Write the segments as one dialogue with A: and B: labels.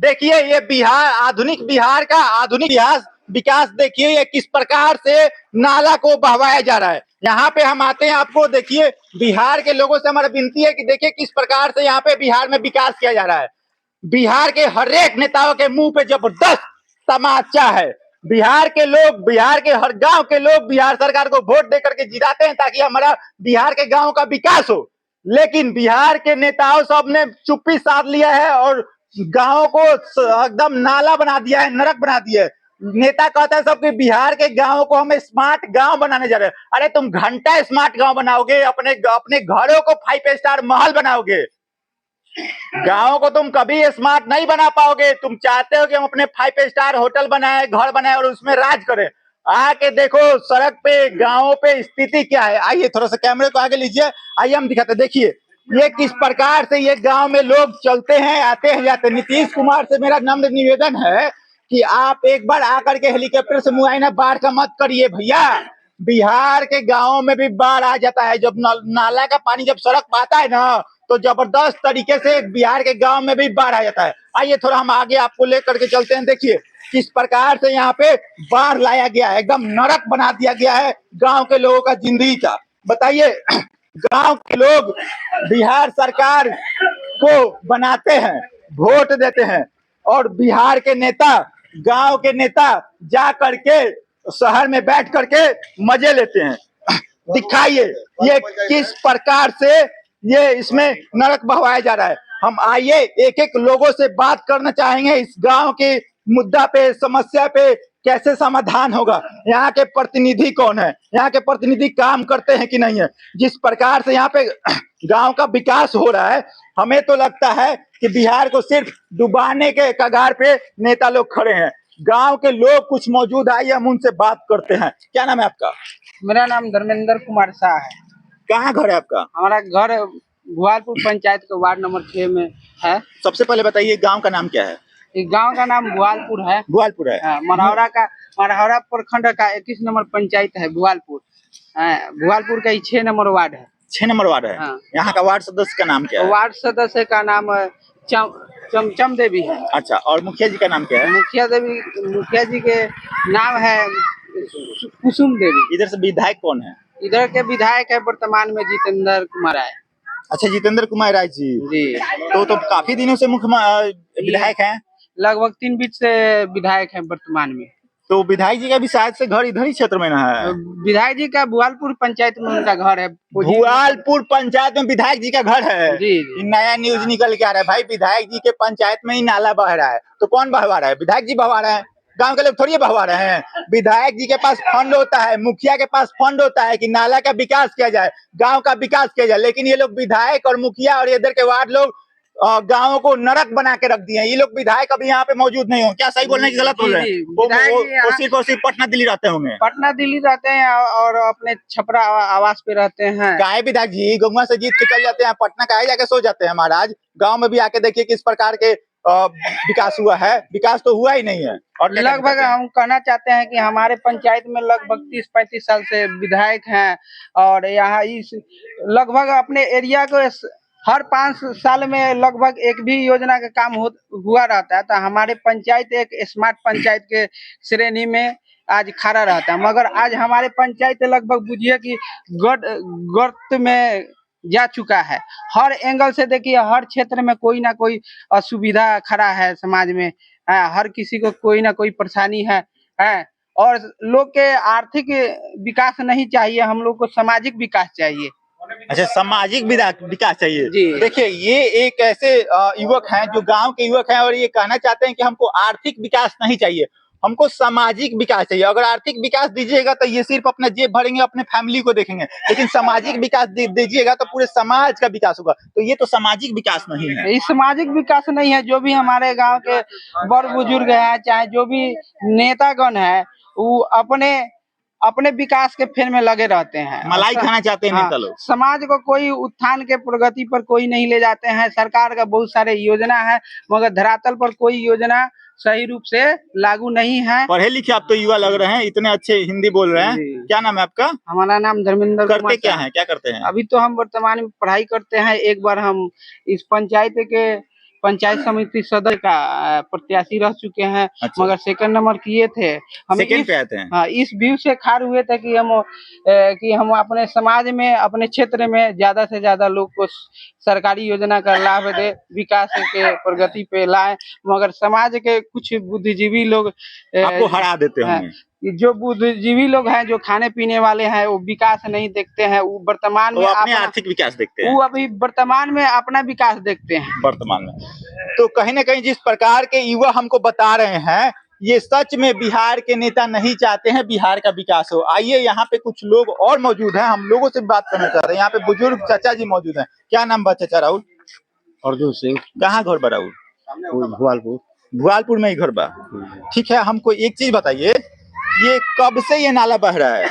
A: देखिए ये बिहार, आधुनिक बिहार का आधुनिक विकास देखिए ये किस प्रकार से नाला को बहवाया जा रहा है। यहाँ पे हम आते हैं, आपको देखिए बिहार के लोगों से हमारा विनती है कि देखिए किस प्रकार से यहाँ पे बिहार में विकास किया जा रहा है। बिहार के हर एक नेताओं के मुंह पे जबरदस्त तमाचा है। बिहार के लोग, बिहार के हर गांव के लोग बिहार सरकार को वोट देकर के जिताते हैं ताकि हमारा बिहार के गांव का विकास हो। लेकिन बिहार के नेताओं सब ने चुप्पी साध लिया है और गांव को एकदम नाला बना दिया है, नरक बना दिया है। नेता कहता है सब कि बिहार के गांव को हम स्मार्ट गांव बनाने जा रहे हैं। अरे तुम घंटा स्मार्ट गांव बनाओगे, अपने अपने घरों को 5 स्टार महल बनाओगे, गांव को तुम कभी स्मार्ट नहीं बना पाओगे। तुम चाहते हो कि हम अपने 5 स्टार होटल बनाए, घर बनाए और उसमें राज करें। आके देखो सड़क पे, गांवों पे स्थिति क्या है। आइए थोड़ा सा कैमरे को आगे लीजिए, आइए हम दिखाते। देखिए ये किस प्रकार से ये गांव में लोग चलते हैं, आते हैं, जाते हैं। नीतीश कुमार से मेरा नम्र निवेदन है कि आप एक बार आकर के हेलीकॉप्टर से मुआयना बाढ़ का मत करिए भैया। बिहार के गांवों में भी बाढ़ आ जाता है। जब नाला का पानी जब सड़क पर आता है ना, तो जबरदस्त तरीके से बिहार के गांव में भी बाढ़ आ जाता है। आइए थोड़ा हम आगे आपको लेकर के चलते हैं। देखिए किस प्रकार से यहाँ पे बाढ़ लाया गया है, एकदम नरक बना दिया गया है गांव के लोगों का जिंदगी का। बताइए गांव के लोग बिहार सरकार को बनाते हैं, वोट देते हैं, और बिहार के नेता, गांव के नेता जा करके शहर में बैठ करके मजे लेते हैं। दिखाइए ये किस प्रकार से ये इसमें नरक बहवाया जा रहा है। हम आइए एक एक लोगों से बात करना चाहेंगे, इस गांव के मुद्दा पे, समस्या पे कैसे समाधान होगा। यहाँ के प्रतिनिधि कौन है, यहाँ के प्रतिनिधि काम करते हैं कि नहीं है। जिस प्रकार से यहाँ पे गांव का विकास हो रहा है, हमें तो लगता है कि बिहार को सिर्फ डुबाने के कगार पे नेता लोग खड़े हैं। गांव के लोग कुछ मौजूद, आइए हम उनसे बात करते हैं। क्या नाम है आपका?
B: मेरा नाम धर्मेंद्र कुमार शाह है।
A: कहाँ घर है आपका?
B: हमारा घर भुआलपुर पंचायत के वार्ड नंबर 6 में है।
A: सबसे पहले बताइए गांव का नाम क्या है?
B: इस गांव का नाम भुआलपुर है।
A: भुआलपुर है।
B: मरहौरा प्रखंड का 21 नंबर पंचायत है भुआलपुर। भुआलपुर का 6 नंबर वार्ड है।
A: 6 नंबर वार्ड है।
B: हाँ।
A: यहाँ का वार्ड सदस्य का नाम क्या है?
B: वार्ड सदस्य का नाम चमचम देवी है।
A: अच्छा, और मुखिया जी का नाम क्या है?
B: मुखिया जी के नाम है कुसुम देवी।
A: इधर से विधायक कौन है?
B: इधर के विधायक है वर्तमान में जितेंद्र कुमार राय।
A: अच्छा, जितेंद्र कुमार राय जी।
B: जी।
A: तो काफी दिनों से मुख्य विधायक हैं।
B: लगभग 3 बीच से विधायक है वर्तमान में।
A: तो विधायक जी का भी शायद से घर इधर ही क्षेत्र में ना है?
B: विधायक जी का भुआलपुर पंचायत में उनका घर है।
A: भुआलपुर पंचायत में विधायक जी का घर है?
B: जी।
A: नया न्यूज निकल के आ रहा है भाई, विधायक जी के पंचायत में ही नाला बह रहा है। तो कौन बहवा रहा है? विधायक जी बहवा रहे हैं, गांव के लोग थोड़ी बहवा रहे हैं। विधायक जी के पास फंड होता है, मुखिया के पास फंड होता है कि नाला का विकास किया जाए, गांव का विकास किया जाए। लेकिन ये लोग विधायक और मुखिया और इधर के वार्ड लोग गाँव को नरक बना के रख दिए हैं। ये लोग विधायक अभी यहाँ पे मौजूद नहीं हो। क्या सही बोलने की गलत बोल रहे हैं? वो सिर्फ पटना दिल्ली रहते होंगे।
B: पटना दिल्ली रहते हैं और अपने छपरा आवास पे रहते हैं।
A: काहे विधायक जी गंगा से जीत के चल जाते हैं, पटना काहे जाके सो जाते हैं महाराज? गांव में भी आके देखिए किस प्रकार के विकास हुआ है। विकास तो हुआ ही नहीं है। और
B: लगभग हम कहना चाहते हैं कि हमारे पंचायत में लगभग 30-35 साल से विधायक हैं और यहाँ इस लगभग अपने एरिया को हर 5 साल में लगभग एक भी योजना का काम हुआ रहता है। तो हमारे पंचायत एक स्मार्ट पंचायत के श्रेणी में आज खड़ा रहता है। मगर आज हमारे पंचायत लगभग बुझिए कि गर्त में जा चुका है। हर एंगल से देखिए, हर क्षेत्र में कोई ना कोई असुविधा खड़ा है समाज में। हर किसी को कोई ना कोई परेशानी है। और लोग के आर्थिक विकास नहीं चाहिए, हम लोग को सामाजिक विकास चाहिए।
A: अच्छा, सामाजिक विकास चाहिए। देखिए ये एक ऐसे युवक हैं जो गांव के युवक हैं और ये कहना चाहते हैं कि हमको आर्थिक विकास नहीं चाहिए, हमको सामाजिक विकास चाहिए। अगर आर्थिक विकास दीजिएगा तो ये सिर्फ अपना जेब भरेंगे, अपने फैमिली को देखेंगे, लेकिन सामाजिक विकास दीजिएगा तो पूरे समाज का विकास होगा। तो ये तो सामाजिक विकास नहीं है।
B: ये सामाजिक विकास नहीं है। जो भी हमारे गांव के बड़ बुजुर्ग हैं, चाहे जो भी नेतागण है, वो अपने विकास के फेर में लगे रहते हैं।
A: मलाई खाना चाहते हैं नेता लोग।
B: समाज को कोई उत्थान के प्रगति पर कोई नहीं ले जाते हैं। सरकार का बहुत सारे योजना है, मगर धरातल पर कोई योजना सही रूप से लागू नहीं है।
A: पढ़े लिखे आप तो युवा लग रहे हैं, इतने अच्छे हिंदी बोल रहे हैं। क्या नाम है आपका?
B: हमारा नाम धर्मेंद्र।
A: करते क्या है, क्या करते हैं?
B: अभी तो हम वर्तमान में पढ़ाई करते हैं। एक बार हम इस पंचायत के पंचायत समिति सदस्य का प्रत्याशी रह चुके हैं।
A: अच्छा।
B: मगर सेकंड नंबर किए थे। हम
A: सेकंड पे आते हैं।
B: हाँ, इस व्यू से खार हुए थे कि हम अपने समाज में, अपने क्षेत्र में ज्यादा से ज्यादा लोग को सरकारी योजना का लाभ दे, विकास के प्रगति पे लाए। मगर समाज के कुछ बुद्धिजीवी लोग
A: आपको हरा देते
B: हैं।
A: होंगे।
B: जो बुद्धिजीवी लोग हैं, जो खाने पीने वाले हैं, वो विकास नहीं देखते हैं। वो वर्तमान में
A: अपने आर्थिक विकास देखते हैं।
B: वो अभी वर्तमान में अपना विकास देखते हैं
A: वर्तमान में। तो कहीं ना कहीं जिस प्रकार के युवा हमको बता रहे हैं, ये सच में बिहार के नेता नहीं चाहते हैं बिहार का विकास हो। आइए यहाँ पे कुछ लोग और मौजूद हैं, हम लोगों से बात करना चाह रहे हैं। यहाँ पे बुजुर्ग चाचा जी मौजूद हैं। क्या नाम बा चाचा? राहुल
C: अर्जुन सिंह,
A: कहाँ घर बा राहुल?
C: भुआलपुर।
A: भुआलपुर में ही घर बा। ठीक है, हमको एक चीज बताइए, ये कब से ये नाला बह रहा है?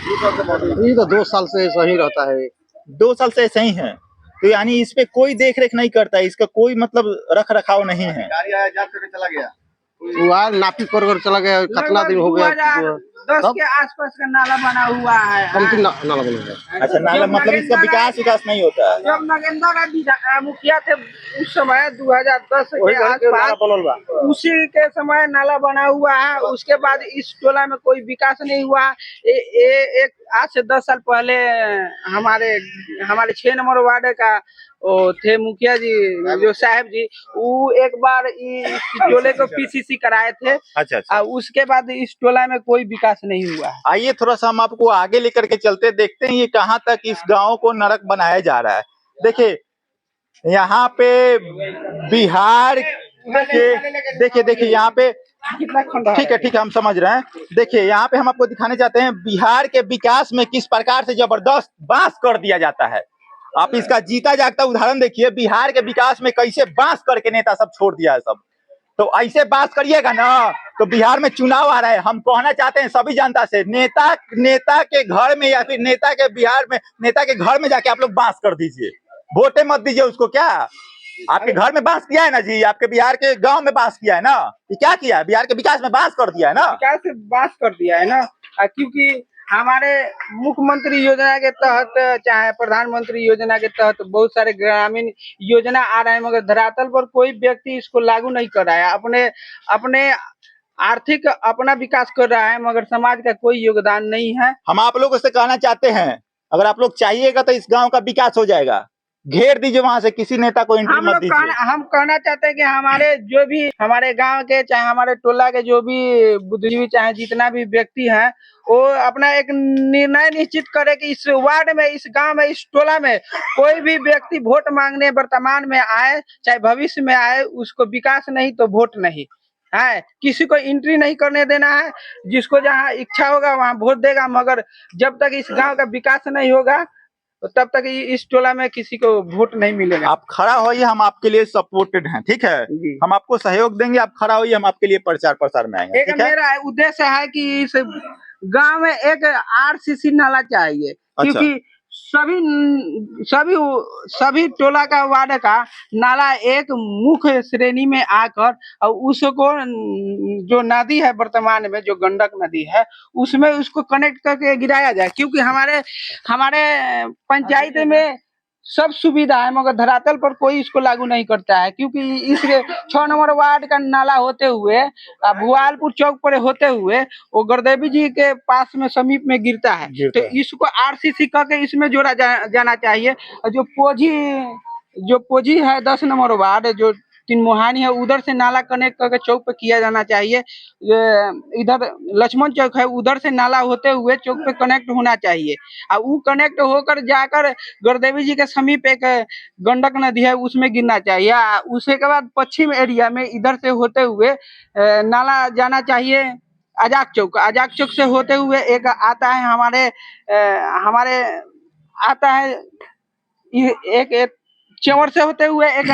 C: ये तो 2 साल से सही रहता है।
A: 2 साल से ऐसे ही है। तो यानी इस पे कोई देख रेख नहीं करता है, इसका कोई मतलब रख रखाव नहीं है।
C: गाड़ी आया, जांच करके चला गया। वो आज नापी कर चला गया। कितना दिन हो गया?
B: 2010 के आसपास का नाला बना हुआ है।
C: नाला बना है।
A: अच्छा, नाला मतलब इसका विकास नहीं होता है।
B: जब नगेंद्र का मुखिया थे उस समय 2010 के आसपास, उसी के समय नाला बना हुआ है। उसके बाद इस टोला में कोई विकास नहीं हुआ। एक आज से 10 साल पहले हमारे 6 नंबर वार्ड का वो थे मुखिया जी, जो साहब जी, वो एक बार इस टोले को पीसीसी कराए थे।
A: अच्छा।
B: उसके बाद इस टोला में कोई विकास नहीं हुआ है।
A: आइए थोड़ा सा हम आपको आगे लेकर के चलते, देखते हैं ये कहाँ तक इस गांव को नरक बनाया जा रहा है। देखिए यहाँ पे बिहार के, देखिए यहाँ पे, ठीक है हम समझ रहे हैं। देखिए यहाँ पे हम आपको दिखाने चाहते हैं बिहार के विकास में किस प्रकार से जबरदस्त बांस कर दिया जाता है। आप इसका जीता जागता उदाहरण देखिए, बिहार के विकास में कैसे बांस करके नेता सब छोड़ दिया है सब। तो ऐसे बात करिएगा ना तो बिहार में चुनाव आ रहा है। हम कहना चाहते हैं सभी जनता से, नेता के घर में या फिर बिहार में नेता के घर में जाके आप लोग बांस कर दीजिए, वोटे मत दीजिए उसको। क्या आपके घर में बांस किया है ना जी? आपके बिहार के गांव में बांस किया है ना? ये क्या किया है? बिहार के विकास में बांस कर दिया है ना?
B: विकास से बांस कर दिया है ना, क्योंकि हमारे मुख्यमंत्री योजना के तहत, चाहे प्रधानमंत्री योजना के तहत बहुत सारे ग्रामीण योजना आ रहे हैं, मगर धरातल पर कोई व्यक्ति इसको लागू नहीं कर रहा है। अपने आर्थिक अपना विकास कर रहा है, मगर समाज का कोई योगदान नहीं है।
A: हम आप लोगों से कहना चाहते हैं, अगर आप लोग चाहिएगा तो इस गांव का विकास हो जाएगा। घेर दीजिए वहां से, किसी नेता को एंट्री मत दीजिए।
B: हम कहना चाहते हैं कि हमारे गांव के, चाहे हमारे टोला के जो भी बुद्धिजीवी, चाहे जितना भी व्यक्ति है, वो अपना एक निर्णय निश्चित करे कि इस वार्ड में, इस गांव में, इस टोला में कोई भी व्यक्ति वोट मांगने वर्तमान में आए, चाहे भविष्य में आए, उसको विकास नहीं तो वोट नहीं है। किसी को एंट्री नहीं करने देना है। जिसको जहाँ इच्छा होगा वहाँ वोट देगा, मगर जब तक इस गांव का विकास नहीं होगा तो तब तक इस टोला में किसी को वोट नहीं मिलेगा।
A: आप खड़ा होइए, हम आपके लिए सपोर्टेड हैं, ठीक है? हम आपको सहयोग देंगे, आप खड़ा होइए, हम आपके लिए प्रचार प्रसार में आएंगे।
B: एक मेरा उद्देश्य है कि इस गांव में एक आरसीसी नाला चाहिए।
A: अच्छा।
B: क्योंकि सभी टोला का, वार्ड का नाला एक मुख्य श्रेणी में आकर और उसको, जो नदी है वर्तमान में, जो गंडक नदी है, उसमें उसको कनेक्ट करके गिराया जाए। क्योंकि हमारे पंचायत में सब सुविधा है, मगर धरातल पर कोई इसको लागू नहीं करता है। क्योंकि इस 6 नंबर वार्ड का नाला होते हुए, भुआलपुर चौक पर होते हुए, वो गुरुदेवी जी के पास में समीप में गिरता है। तो इसको आरसीसी करके इसमें जोड़ा जाना चाहिए। जो पोजी है 10 नंबर वार्ड, जो 3 मोहानी है, उधर से नाला कनेक्ट करके चौक पे किया जाना चाहिए। इधर लक्ष्मण चौक है, उधर से नाला होते हुए चौक पे कनेक्ट होना चाहिए। और वो कनेक्ट होकर जाकर गुरुदेवी जी के समीप एक गंडक नदी है, उसमें गिरना चाहिए। उसके बाद पश्चिम एरिया में इधर से होते हुए नाला जाना चाहिए आजाद चौक से होते हुए एक आता है हमारे आता है एक चंवर से होते हुए एक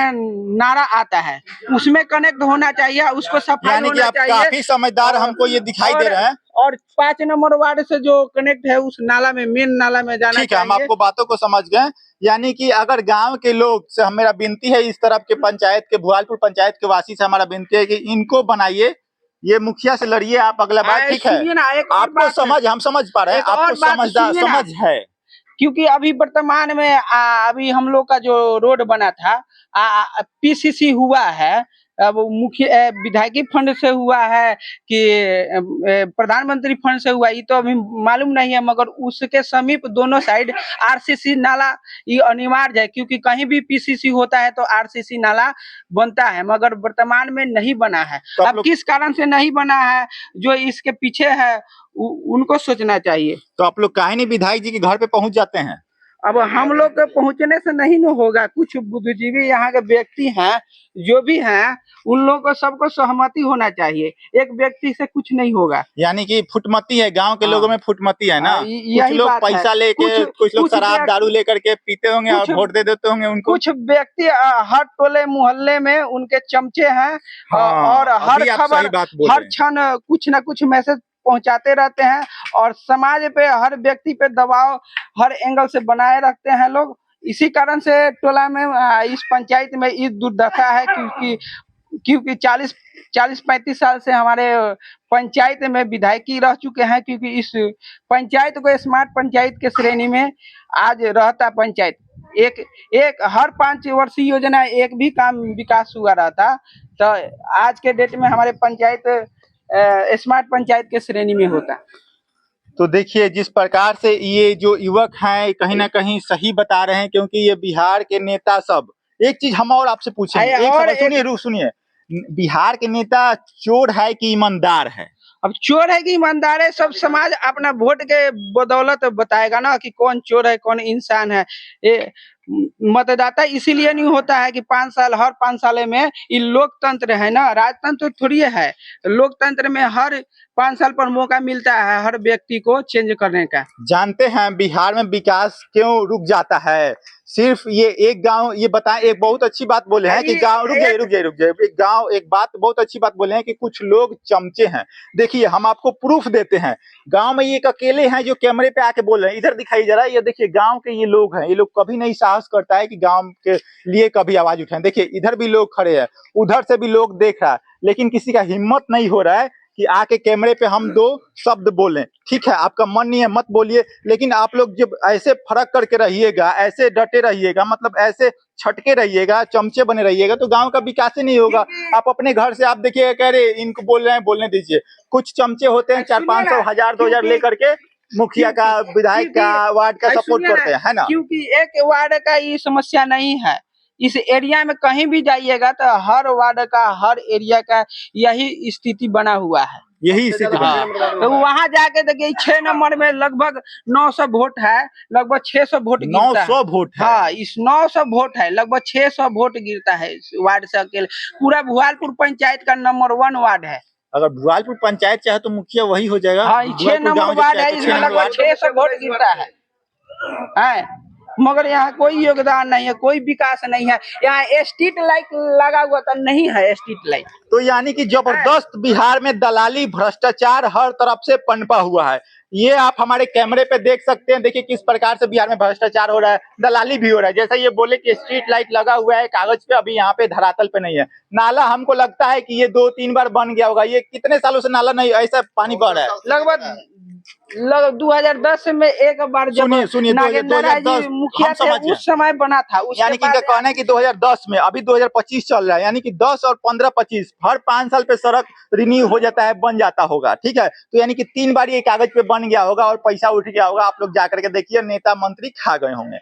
B: नारा आता है, उसमें कनेक्ट होना चाहिए। उसको सफाई
A: यानी कि
B: होना
A: आप
B: चाहिए।
A: काफी समझदार हमको ये दिखाई दे रहे हैं।
B: और 5 नंबर वार्ड से जो कनेक्ट है उस नाला में, मेन नाला में जाना
A: ठीक है, हम
B: चाहिए।
A: आपको बातों को समझ गए। यानी कि अगर गांव के लोग से मेरा विनती है, इस तरफ के पंचायत के, भुआलपुर पंचायत के वासी से हमारा विनती है कि इनको बनाइए, ये मुखिया से लड़िए आप अगला बार, ठीक है? आपको समझ, हम समझ पा रहे हैं, आपको समझदार समझ है,
B: क्योंकि अभी वर्तमान में अभी हम लोग का जो रोड बना था पीसीसी हुआ है, अब मुख्य विधायकी फंड से हुआ है कि प्रधानमंत्री फंड से हुआ, ये तो अभी मालूम नहीं है, मगर उसके समीप दोनों साइड आरसीसी नाला ये अनिवार्य है, क्योंकि कहीं भी पीसीसी होता है तो आरसीसी नाला बनता है, मगर वर्तमान में नहीं बना है।
A: तो आप
B: अब
A: लोग
B: किस कारण से नहीं बना है, जो इसके पीछे है उनको सोचना चाहिए।
A: तो आप लोग काहे नहीं विधायक जी के घर पे पहुंच जाते हैं?
B: अब हम लोग के पहुंचने से नहीं न होगा, कुछ बुद्धिजीवी यहाँ के व्यक्ति हैं जो भी हैं, उन लोगों को सबको सहमति होना चाहिए, एक व्यक्ति से कुछ नहीं होगा।
A: यानी कि फुटमती है, गांव के
B: हाँ।
A: लोगों में फुटमती है ना। कुछ
B: यही
A: लोग
B: बात है।
A: पैसा लेके, कुछ लोग शराब दारू लेकर के पीते होंगे और वोट दे देते होंगे उनको।
B: कुछ व्यक्ति हर टोले मोहल्ले में उनके चमचे हैं।
A: हाँ,
B: और हर
A: अभी आप
B: खबर
A: सही बात बोल
B: हर
A: रहे हैं।
B: क्षण कुछ न कुछ मैसेज पहुंचाते रहते हैं, और समाज पे हर व्यक्ति पे दबाव हर एंगल से बनाए रखते हैं लोग। इसी कारण से टोला में इस पंचायत में इस दुर्दशा है, क्योंकि 40-35 साल से हमारे पंचायत में विधायकी रह चुके हैं, क्योंकि इस पंचायत को स्मार्ट पंचायत के श्रेणी में आज रहता पंचायत। एक हर 5 वर्षीय योजना एक भी काम विकास हुआ रहता, तो आज के डेट में हमारे पंचायत स्मार्ट पंचायत के श्रेणी में होता।
A: तो देखिए, जिस प्रकार से ये जो युवक हैं कहीं ना कहीं सही बता रहे हैं, क्योंकि ये बिहार के नेता सब, एक चीज हम और आपसे पूछेंगे, सुनिए, बिहार के नेता चोर है कि ईमानदार है?
B: अब चोर है कि ईमानदार है, सब समाज अपना वोट के बदौलत बताएगा ना कि कौन चोर है कौन इंसान है। ये मतदाता इसीलिए नहीं होता है कि 5 साल हर 5 साल में, ये लोकतंत्र है ना, राजतंत्र थोड़ी है। लोकतंत्र में हर 5 साल पर मौका मिलता है हर व्यक्ति को चेंज करने का।
A: जानते हैं बिहार में विकास क्यों रुक जाता है? सिर्फ ये एक गांव, ये बताएं, एक बहुत अच्छी बात बोले हैं कि गांव, रुक जाइए, एक बात बहुत अच्छी बात बोले हैं कि कुछ लोग चमचे हैं। देखिए, हम आपको प्रूफ देते हैं, गांव में ये एक अकेले हैं जो कैमरे पे आके बोल रहे हैं। इधर दिखाई जरा, ये देखिए गांव के ये लोग हैं, ये लोग कभी नहीं साहस करता है कि गांव के लिए कभी आवाज उठाएं। देखिए इधर भी लोग खड़े हैं, उधर से भी लोग देख रहा है, लेकिन किसी का हिम्मत नहीं हो रहा है कि आके कैमरे पे हम 2 शब्द बोलें। ठीक है, आपका मन नहीं है मत बोलिए, लेकिन आप लोग जब ऐसे फर्क करके रहिएगा, ऐसे डटे रहिएगा, मतलब ऐसे छटके रहिएगा, चमचे बने रहिएगा, तो गांव का विकास ही नहीं होगा। आप अपने घर से आप देखिएगा, कह रहे इनको बोल रहे हैं, बोलने दीजिए। कुछ चमचे होते हैं 400-500 1000 2000 लेकर के मुखिया का, विधायक का, वार्ड का सपोर्ट करते हैं, है ना।
B: क्योंकि एक वार्ड का ये समस्या नहीं है, इस एरिया में कहीं भी जाइएगा तो हर वार्ड का हर एरिया का यही स्थिति बना हुआ है,
A: यही स्थिति बना है।
B: तो वहाँ जाके देखिए 6 नंबर में लगभग 900 वोट है, लगभग 600 वोट गिरता है।
A: 900 वोट है।
B: हाँ, इस 900 वोट है, लगभग 600 वोट गिरता है इस वार्ड से अकेले। पूरा भुआलपुर पंचायत का नंबर 1 वार्ड है।
A: अगर भुआलपुर पंचायत चाहे तो मुखिया वही हो जाएगा।
B: हाँ, 6 नंबर वार्ड है, इसमें लगभग 600 वोट गिरता है, मगर यहाँ कोई योगदान नहीं है, कोई विकास नहीं है। यहाँ स्ट्रीट लाइट लगा हुआ तो नहीं है स्ट्रीट लाइट।
A: तो यानी कि जबरदस्त बिहार में दलाली, भ्रष्टाचार हर तरफ से पनपा हुआ है। ये आप हमारे कैमरे पे देख सकते हैं। देखिए किस प्रकार से बिहार में भ्रष्टाचार हो रहा है, दलाली भी हो रहा है। जैसा ये बोले कि स्ट्रीट लाइट लगा हुआ है कागज पे, अभी यहाँ पे धरातल पे नहीं है। नाला हमको लगता है कि ये 2-3 बार बन गया होगा। ये कितने सालों से नाला नहीं, ऐसा पानी बह रहा है?
B: लगभग 2010 में एक बार जब नागेंद्र राय जी मुखिया थे उस समय बना था।
A: यानी कि इनका कहना है कि 2010 में, अभी 2025 चल रहा है, यानी कि 10 और 15-25 हर 5 साल पे सड़क रिन्यू हो जाता है, बन जाता होगा। ठीक है, तो यानी कि 3 बार ये कागज पे बन गया होगा और पैसा उठ गया होगा। आप लोग जाकर के देखिए, नेता मंत्री खा गए होंगे।